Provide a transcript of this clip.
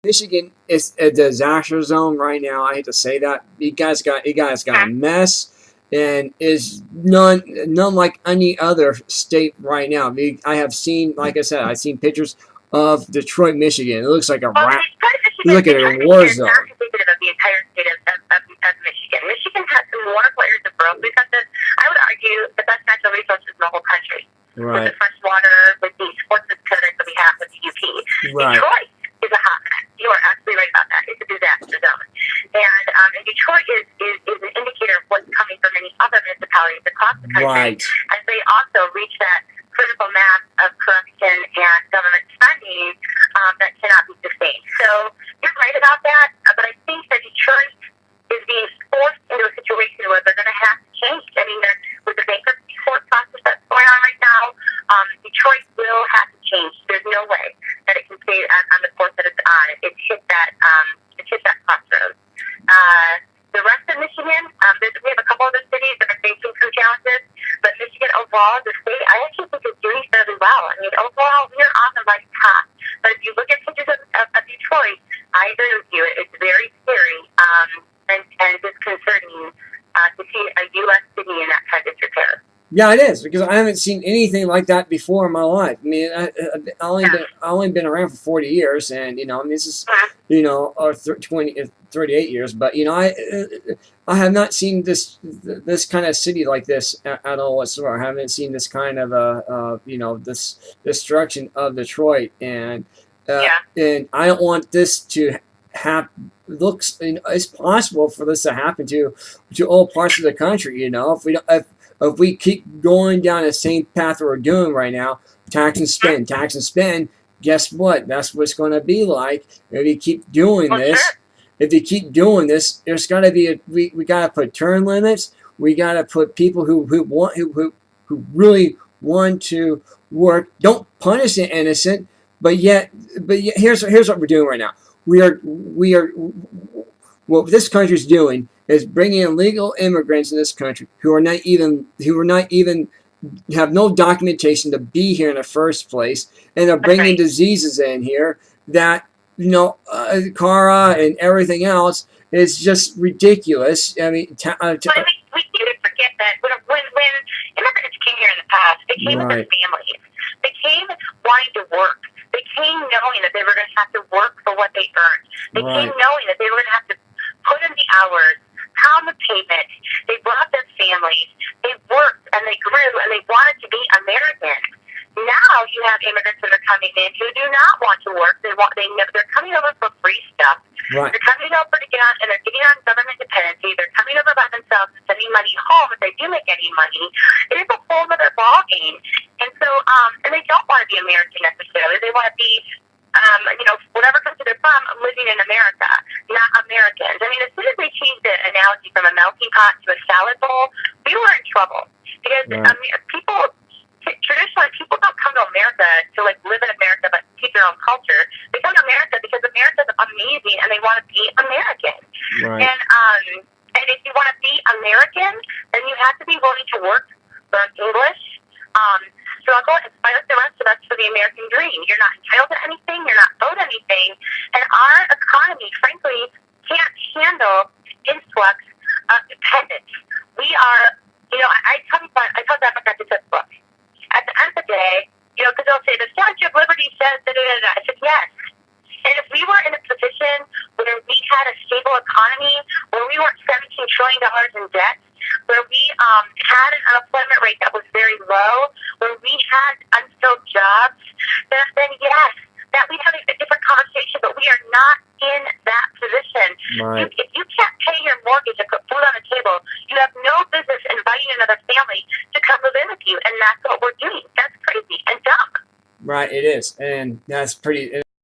Michigan is a disaster zone right now. I hate to say that. You guys got a mess, and is none like any other state right now. I have seen, like I said, I've seen pictures of Detroit, Michigan. It looks like a rat. It looks like a war zone. Not indicative of the entire state of Michigan. Michigan has some wonderful areas of growth. We've got I would argue, the best natural resources in the whole country. Right. With the fresh water, with the sports centers that we have with the UP. Right. Detroit is a hot mess. You are absolutely right about that. It's a disaster zone. And Detroit is an indicator of what's coming from many other municipalities across the country. Right. As they also reach that critical mass of corruption and government spending that cannot be sustained. So you're right about that, but I think that Detroit is being forced into a situation where they're going to have to change. I mean, with the bankruptcy court process that's going on right now, Detroit will have to change. There's no way that it can stay on the course that it's on. It's hit that crossroads. The rest of Michigan, we have a couple other cities that are facing some challenges, but Michigan overall, the state, I actually think is doing fairly well. I mean, overall, we're on the right path. But if you look at pictures of Detroit, I agree with you. It's very scary and disconcerting to see a U.S. city in that kind of disrepair. Yeah, it is, because I haven't seen anything like that before in my life. I mean, I only been around for 40 years, and I mean, this is, or 38 years, but I have not seen this kind of city like this at all whatsoever. I haven't seen this kind of this destruction of Detroit, and I don't want this to happen. It's possible for this to happen to all parts of the country. If we keep going down the same path we're doing right now, tax and spend, guess what? That's what it's going to be like if you keep doing this. If you keep doing this, there's got to be we got to put term limits. We got to put people who really want to work. Don't punish the innocent, but yet here's what we're doing right now. We are what this country's doing is bringing illegal immigrants in this country who have no documentation to be here in the first place, and they're bringing diseases in here that Cara and everything else is just ridiculous. I mean, we need to forget that when immigrants came here in the past, they came with their families. They came wanting to work. They came knowing that they were going to have to work for what they earned. They came knowing that they were going to have to put in the hours, pound the pavement. They brought their families. They worked and they grew and they wanted to be American. Now you have immigrants that are coming in who do not want to work. They're coming over for free stuff. Right. They're coming over to get on, and they're getting on government dependency. They're coming over by themselves and sending money home if they do make any money. It is a whole other ballgame. And so, and they don't want to be American necessarily. They want to be, whatever country they're from, living in America, not Americans. I mean, as soon as they changed the analogy from a melting pot to a salad bowl, we were in trouble. Because traditionally, people don't come to America to live in America but keep their own culture. They come to America because America's amazing and they want to be American. Right. And if you want to be American, then you have to be willing to work, learn English, struggle, and fight with the rest of us for the American dream. You're not entitled to anything. You're not owed anything. And our economy, frankly, can't handle influx of dependence. We are, I talk about my this book. At the end of the day, because they'll say the Statue of Liberty says da-da-da-da. I said yes. And if we were in a position where we had a stable economy, where we weren't $17 trillion in debt, where we had an unemployment rate that was very low, where we had unfilled jobs, then yes, that we'd have a different conversation, but we are not in that position. Right. If you can't pay your mortgage and put food on the table, you have no business inviting another family to come live in with you, and that's what we're doing. That's crazy and dumb. Right, it is, and that's pretty...